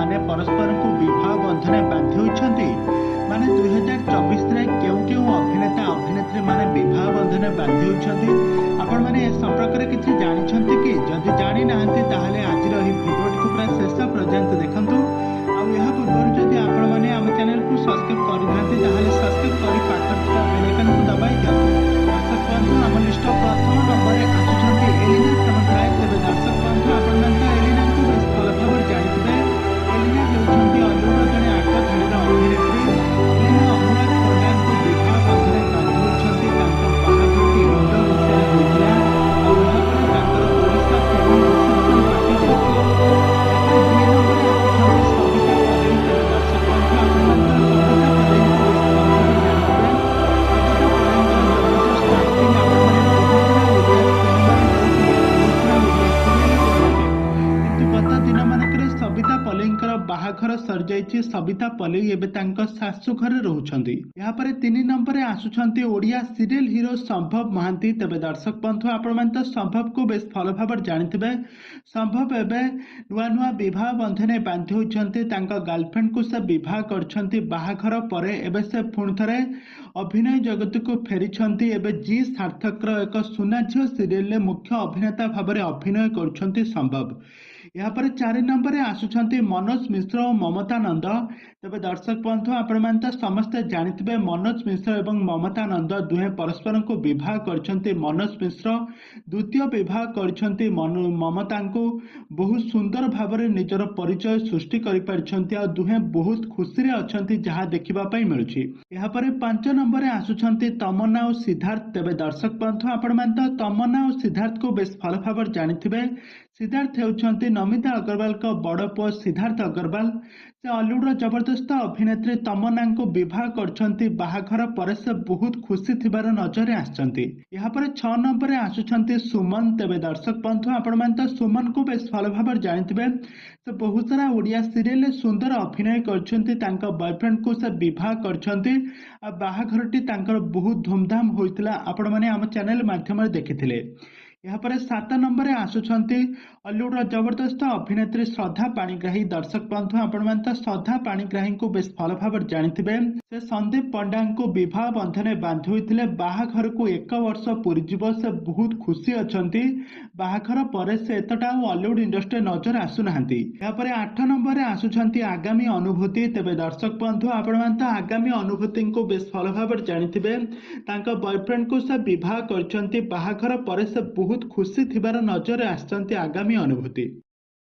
माने परस्पर को विवाह बंधन बांधि होइछन्ति माने 2024 रे केउ केउ अभिनेता अभिनेत्री माने विवाह बंधन बांधि होइछन्ति आपण माने ए संपर्क रे किछि जानि छन्ति कि जदि जानि नाहंति ताहाले आज रही वीडियो को पूरा शेष पर्यंत देखंतु आ यह पूर्व जदि आपण माने हम चैनल को सब्सक्राइब करि नाहंति ताहाले सब्सक्राइब करि पाखर थरा बेल आइकन को दबाइ दियंतु। दर्शक बंधु हम लिस्ट प्रथम नंबर रे आछुछन्ति एलिना सामंतराय। तेबे दर्शक बंधु आपण माने एलिना को बेस भल भाबर जानिथिबे। एलिना हेउछन्ति अनुराग जने आठ धाडीर अभिनेत्री। एलिना अनुराग पंडान को विवाह बंधन बांधि होइछन्ति। तांको बाहाघरटी मुंड विषय होइଥିଲା आ यह पर तांकर ओडिसा फिल्म रिसेप्शन पार्टी जायଥିଲା। यापर दुई नंबर रे आछुछन्ति सविता पलेई। तेबे दर्शक बंधु आपण माने सविता पलेई को बेस भल भाबर जानिथिबे। सविता पलेईଙ୍କର जबरदस्त एक्टिंग आपण माने बहुत सारा ओडिया सिनेमा बहुत सारा ओडिया सीरियल किंतु गत दिन मानकरे सविता पलेईଙ୍କର बाहाघर सरी जाइछि। सविता पलेई एबे तांको सासु घरे रहुछन्ति। या परे 3 नंबर रे आसुछन्ति ओडिया सीरियल हीरो संभव महांती। तेबे दर्शक बंधु आपण माने तो संभव को बेस भल भाबर जानिथिबे। संभव एबे नुआ नुआ विवाह बंधने बांधि होइछन्ति। तांको गर्लफ्रेंड को से विवाह करछन्ति। बाहाघर परे एबे से पुणी थरे अभिनय जगत को फेरिछन्ति। एबे जी सार्थक रो एक सुना झियो सीरियल ले मुख्य अभिनेता भाबरे अभिनय करछन्ति संभव। या पर 4 नंबर रे आसुछन्ति मनोज मिश्र और ममता नंद। तेबे दर्शक बंधु आपण माने तो समस्त जानिथिबे मनोज मिश्र एवं ममता नंद दुहे परस्पर को विवाह करछन्ति। मनोज मिश्र द्वितीय विवाह करछन्ति। ममता को बहुत सुंदर भाबरे निजर परिचय सृष्टि करि पारछन्ति आ दुहे बहुत खुशी रे अछन्ति जहा देखिबा पई मिलुछि। या पर 5 नंबर रे आसुछन्ति तमन्ना और सिद्धार्थ। तेबे दर्शक बंधु आपण माने तो तमन्ना और सिद्धार्थ को बेस भल भाबर जानिथिबे। सिद्धार्थ हेउछन्ति नमिता अग्रवाल का बड़ पुओ सिद्धार्थ अग्रवाल। से हॉलीवुड जबरदस्त अभिनेत्री तमन्ना को विवाह करछन्ति। बाहाघर परे से बहुत खुशी थिबार नजर आछन्ति। या पर 6 नंबर रे आसुछन्ति सुमन। तेबे दर्शक बंधु आपण माने तो सुमन को बेस भल भाबर जानिथिबे। से बहुत सारा ओडिया सीरियल सुंदर अभिनय करछन्ति। तांका बॉयफ्रेंड को से विवाह करछन्ति आ बाहाघरटी तांकर बहुत धूमधाम होइतिला। आपण माने हम चैनल माध्यम रे देखिथिले। यहाँ पर 7 नंबर रे आसुछन्ति हॉलीवुड जबरदस्त अभिनेत्री श्रद्धा पाणिग्राही। दर्शक बंधु आपण माने तो श्रद्धा पाणिग्राही को बेस भल भाबर जानिथिबे। से संदीप पंडा को विवाह बंधने बांधि होइतिले। बाहाघर को 1 वर्ष पूरी जीव। से बहुत खुशी अछन्ति। बाहाघर परे से एतटा हॉलीवुड इंडस्ट्री नजर आसुनाहांती। यहाँ पर 8 नंबर रे आसुछन्ति आगामी अनुभूति। तेबे दर्शक बंधु आपण माने तो आगामी अनुभूति को बेस भल भाबर जानिथिबे। तांका बॉयफ्रेंड को से विवाह करछन्ति। बाहाघर परे से बहुत खुशी थिबार नजर आछन्ति आगामी अनुभूति।